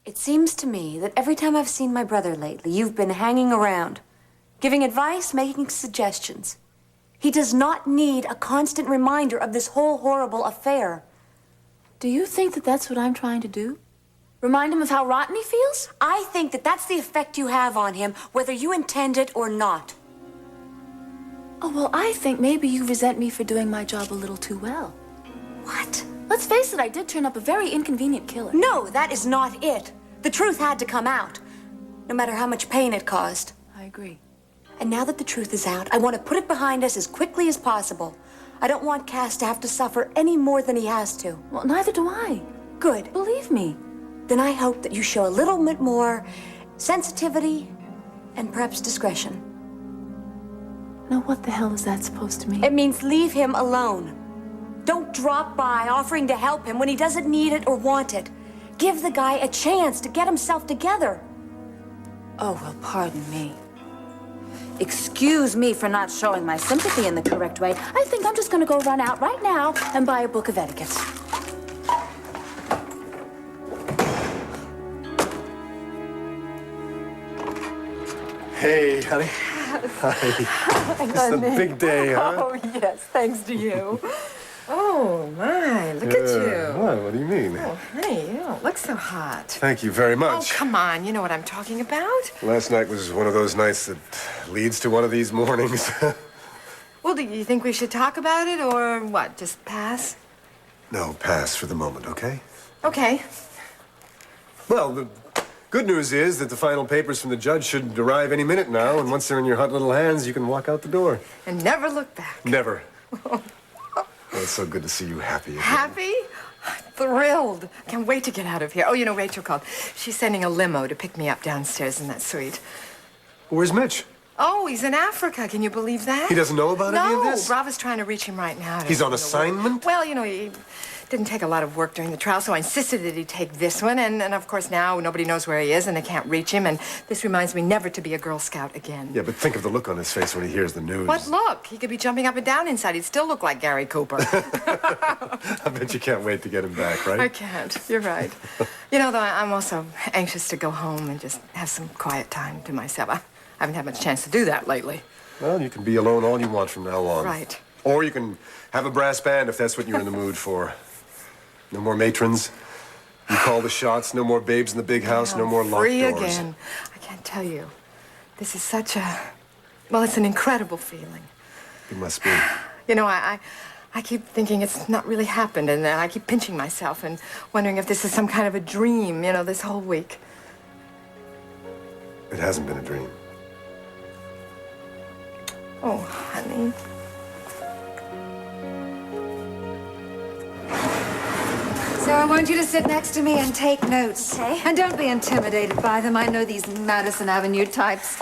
It seems to me that every time I've seen my brother lately, you've been hanging around, giving advice, making suggestions. He does not need a constant reminder of this whole horrible affair. Do you think that that's what I'm trying to do? Remind him of how rotten he feels? I think that that's the effect you have on him, whether you intend it or not. Oh, well, I think maybe you resent me for doing my job a little too well. What? Let's face it, I did turn up a very inconvenient killer. No, that is not it. The truth had to come out, no matter how much pain it caused. I agree. And now that the truth is out, I want to put it behind us as quickly as possible. I don't want Cass to have to suffer any more than he has to. Well, neither do I. Good. Believe me. Then I hope that you show a little bit more sensitivity and perhaps discretion. Now, what the hell is that supposed to mean? It means leave him alone. Don't drop by offering to help him when he doesn't need it or want it. Give the guy a chance to get himself together. Oh, well, pardon me. Excuse me for not showing my sympathy in the correct way. I think I'm just going to go run out right now and buy a book of etiquette. Hey, honey. Hi. It's a big day, huh? Oh, yes, thanks to you. Oh, my, look at you. What do you mean? Oh, honey, you don't look so hot. Thank you very Oh, much. come on, you know what I'm talking about. Last night was one of those nights that leads to one of these mornings. Well, do you think we should talk about it, or what, just pass? No, pass for the moment, okay? Okay. Well, the good news is that the final papers from the judge should arrive any minute now, and once they're in your hot little hands, you can walk out the door. And never look back. Never. Well, it's so good to see you happy again. Happy? Thrilled. I can't wait to get out of here. Oh, you know, Rachel called. She's sending a limo to pick me up downstairs in that suite. Where's Mitch? Oh, he's in Africa. Can you believe that? He doesn't know about any of this? No, Brava's trying to reach him right now. He's on assignment? Well, you know, he didn't take a lot of work during the trial, so I insisted that he take this one. And of course, now nobody knows where he is, and they can't reach him. And this reminds me never to be a Girl Scout again. Yeah, but think of the look on his face when he hears the news. What look? He could be jumping up and down inside. He'd still look like Gary Cooper. I bet you can't wait to get him back, right? I can't. You're right. You know, though, I'm also anxious to go home and just have some quiet time to myself. I haven't had much chance to do that lately. Well, you can be alone all you want from now on. Right. Or you can have a brass band if that's what you're in the mood for. No more matrons. You call the shots. No more babes in the big house. No more locked Free doors. again. I can't tell you. This is such a... Well, it's an incredible feeling. It must be. You know, I keep thinking it's not really happened, and I keep pinching myself and wondering if this is some kind of a dream, you know, this whole week. It hasn't been a dream. Oh, honey. So I want you to sit next to me and take notes. Okay. And don't be intimidated by them. I know these Madison Avenue types.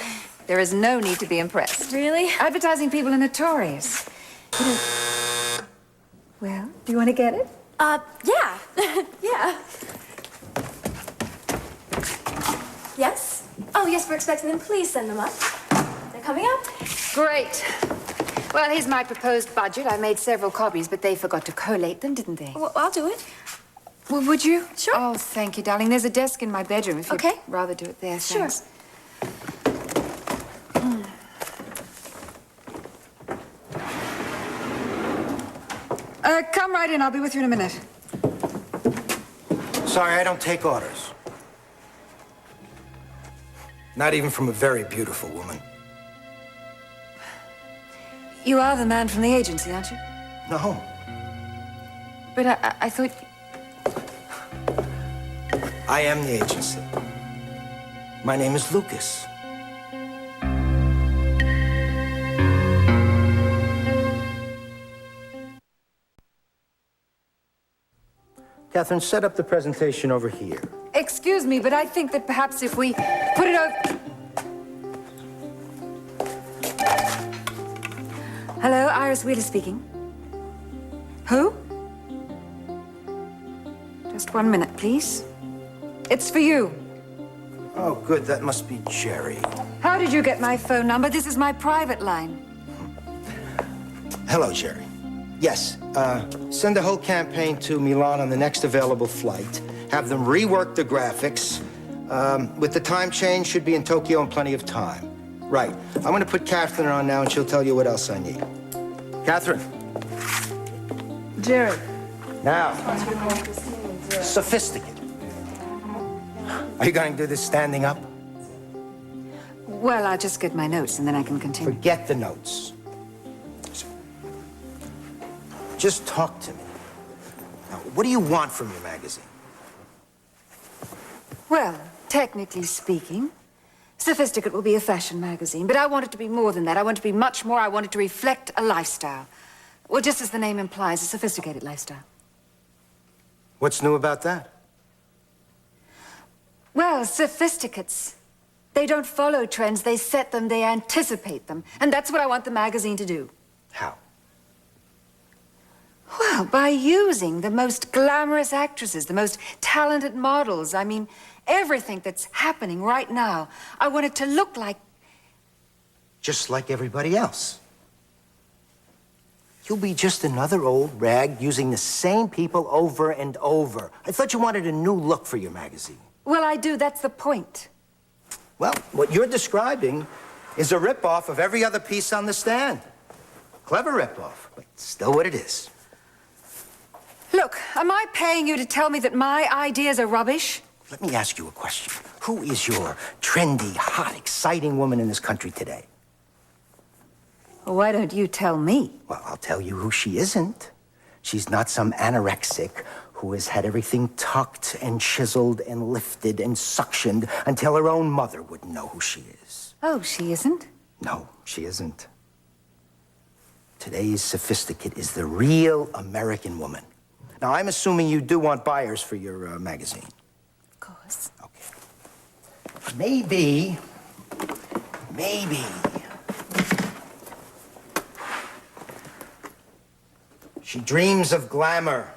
There is no need to be impressed. Really? Advertising people are notorious. You know... Well, do you want to get it? Yeah. Yeah. Yes? Oh, yes, we're expecting them. Please send them up. They're coming up. Great. Well, here's my proposed budget. I made several copies, but they forgot to collate them, didn't they? Well, I'll do it. Well, would you? Sure. Oh, thank you, darling. There's a desk in my bedroom if you'd Okay. rather do it there. Sure. Thanks. Come right in. I'll be with you in a minute. Sorry, I don't take orders. Not even from a very beautiful woman. You are the man from the agency, aren't you? No. But I thought... I am the agency. My name is Lucas. Catherine, set up the presentation over here. Excuse me, but I think that perhaps if we put it over... Hello, Iris Wheeler speaking. Who? Just 1 minute, please. It's for you. Oh, good. That must be Jerry. How did you get my phone number? This is my private line. Hello, Jerry. Yes, send the whole campaign to Milan on the next available flight. Have them rework the graphics, With the time change, should be in Tokyo in plenty of time. Right. I'm going to put Catherine on now, and she'll tell you what else I need. Catherine. Jerry. Now. Sophisticate. Are you going to do this standing up? Well, I'll just get my notes and then I can continue. Forget the notes. Just talk to me. Now, what do you want from your magazine? Well, technically speaking, Sophisticate will be a fashion magazine, but I want it to be more than that. I want it to be much more. I want it to reflect a lifestyle. Well, just as the name implies, a sophisticated lifestyle. What's new about that? Well, sophisticates. They don't follow trends, they set them, they anticipate them. And that's what I want the magazine to do. How? Well, by using the most glamorous actresses, the most talented models. I mean, everything that's happening right now. I want it to look like... Just like everybody else. You'll be just another old rag using the same people over and over. I thought you wanted a new look for your magazine. Well, I do, that's the point. Well, what you're describing is a ripoff of every other piece on the stand. Clever ripoff, but still what it is. Look, am I paying you to tell me that my ideas are rubbish? Let me ask you a question. Who is your trendy, hot, exciting woman in this country today? Well, why don't you tell me? Well, I'll tell you who she isn't. She's not some anorexic who has had everything tucked and chiseled and lifted and suctioned until her own mother wouldn't know who she is. Oh, she isn't? No, she isn't. Today's Sophisticate is the real American woman. Now, I'm assuming you do want buyers for your magazine. Of course. Okay. Maybe... She dreams of glamour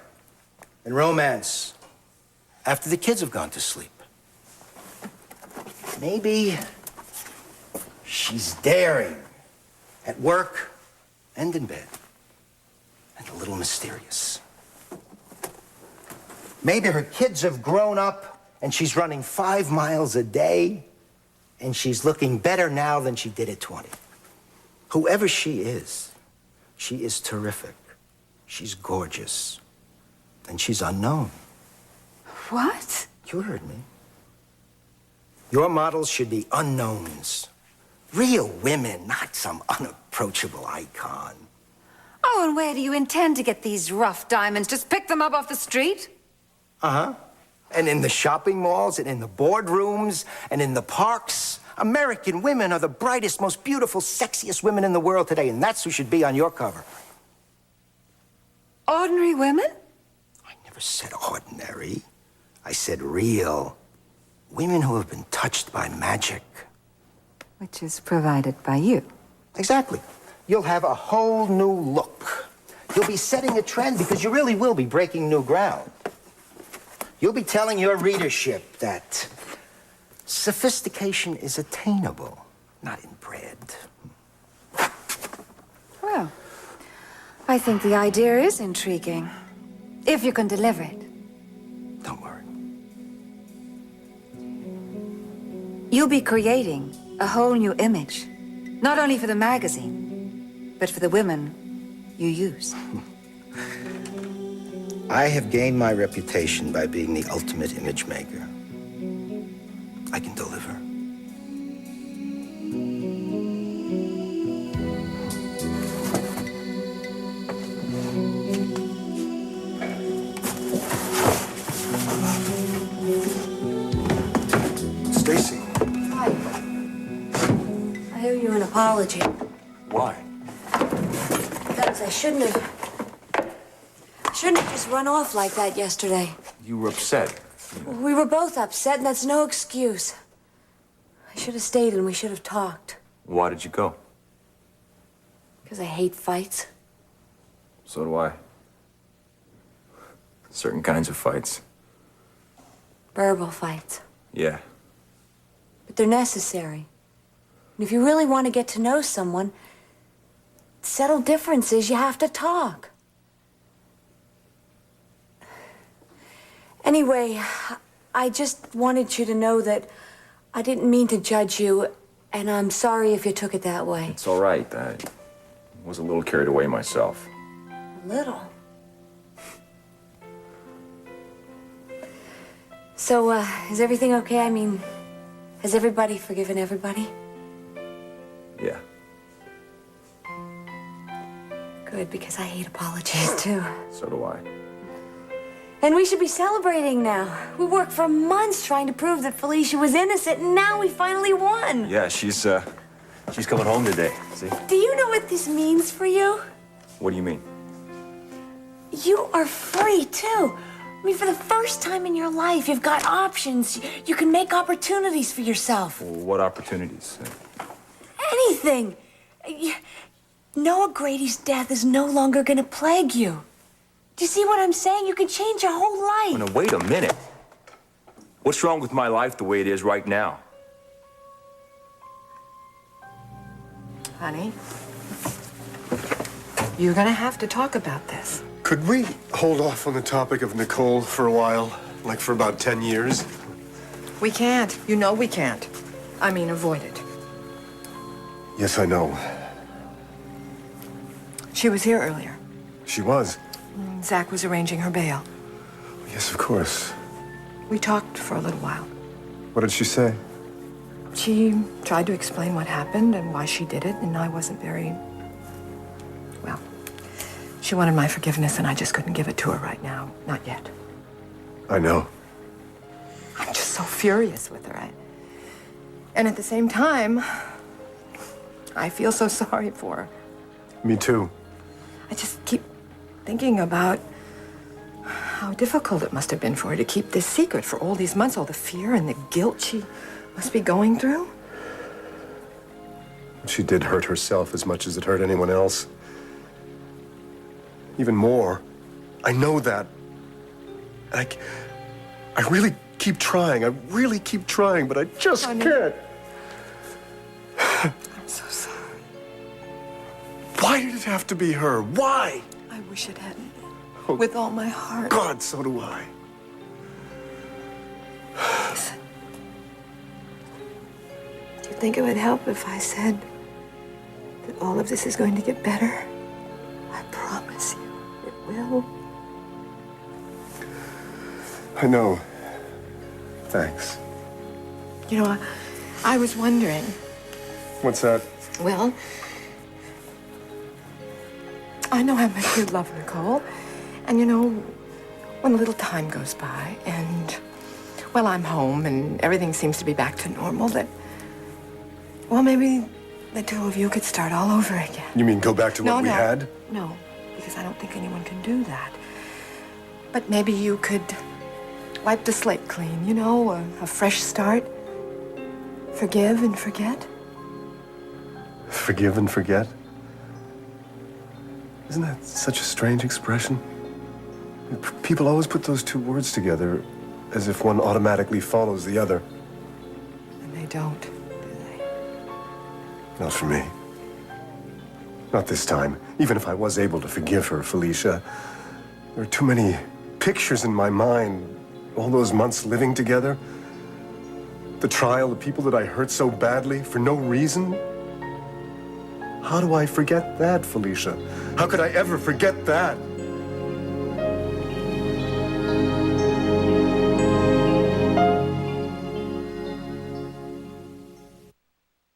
and romance after the kids have gone to sleep. Maybe she's daring at work and in bed, and a little mysterious. Maybe her kids have grown up and she's running 5 miles a day, and she's looking better now than she did at 20. Whoever she is terrific. She's gorgeous. And she's unknown. What? You heard me. Your models should be unknowns. Real women, not some unapproachable icon. Oh, and where do you intend to get these rough diamonds? Just pick them up off the street? Uh-huh. And in the shopping malls, and in the boardrooms, and in the parks. American women are the brightest, most beautiful, sexiest women in the world today, and that's who should be on your cover. Ordinary women? I never said ordinary. I said real. Women who have been touched by magic. Which is provided by you. Exactly. You'll have a whole new look. You'll be setting a trend because you really will be breaking new ground. You'll be telling your readership that sophistication is attainable, not inbred. Well, I think the idea is intriguing. If you can deliver it. Don't worry. You'll be creating a whole new image. Not only for the magazine, but for the women you use. I have gained my reputation by being the ultimate image maker. I can deliver. Stacy. Hi. I owe you an apology. Why? Because I shouldn't have just run off like that yesterday. You were upset. We were both upset, and that's no excuse. I should have stayed and we should have talked. Why did you go? Because I hate fights. So do I. Certain kinds of fights. Verbal fights. Yeah. But they're necessary. And if you really want to get to know someone, settle differences, you have to talk. Anyway, I just wanted you to know that I didn't mean to judge you, and I'm sorry if you took it that way. It's all right. I was a little carried away myself. A little. So, is everything okay? I mean, has everybody forgiven everybody? Yeah. Good, because I hate apologies, too. So do I. And we should be celebrating now. We worked for months trying to prove that Felicia was innocent, and now we finally won. Yeah, she's coming home today. See? Do you know what this means for you? What do you mean? You are free, too. I mean, for the first time in your life, you've got options. You can make opportunities for yourself. Well, what opportunities? Anything. Noah Grady's death is no longer going to plague you. Do you see what I'm saying? You can change your whole life. Oh, now, wait a minute. What's wrong with my life the way it is right now? Honey, you're gonna have to talk about this. Could we hold off on the topic of Nicole for a while? Like for about 10 years? We can't. You know we can't. I mean, avoid it. Yes, I know. She was here earlier. She was. Zach was arranging her bail. Yes, of course. We talked for a little while. What did she say? She tried to explain what happened and why she did it, and I wasn't very... Well, she wanted my forgiveness, and I just couldn't give it to her right now. Not yet. I know. I'm just so furious with her. And at the same time, I feel so sorry for her. Me too. I just keep thinking about how difficult it must have been for her to keep this secret for all these months, all the fear and the guilt she must be going through. She did hurt herself as much as it hurt anyone else. Even more. I know that. I really keep trying. I really keep trying, but I just can't. I'm so sorry. Why did it have to be her? Why? I wish it hadn't been. With all my heart. God, so do I. Listen. Do you think it would help if I said that all of this is going to get better? I promise you, it will. I know. Thanks. You know, I was wondering. What's that? Well, I know how much you love Nicole. And you know, when a little time goes by and, well, I'm home and everything seems to be back to normal, that, well, maybe the two of you could start all over again. You mean go back to what we had? No, because I don't think anyone can do that. But maybe you could wipe the slate clean, you know, a fresh start. Forgive and forget. Forgive and forget? Isn't that such a strange expression? People always put those two words together as if one automatically follows the other. And they don't, do they? Not for me. Not this time. Even if I was able to forgive her, Felicia, there are too many pictures in my mind. All those months living together. The trial, the people that I hurt so badly for no reason. How do I forget that, Felicia? How could I ever forget that?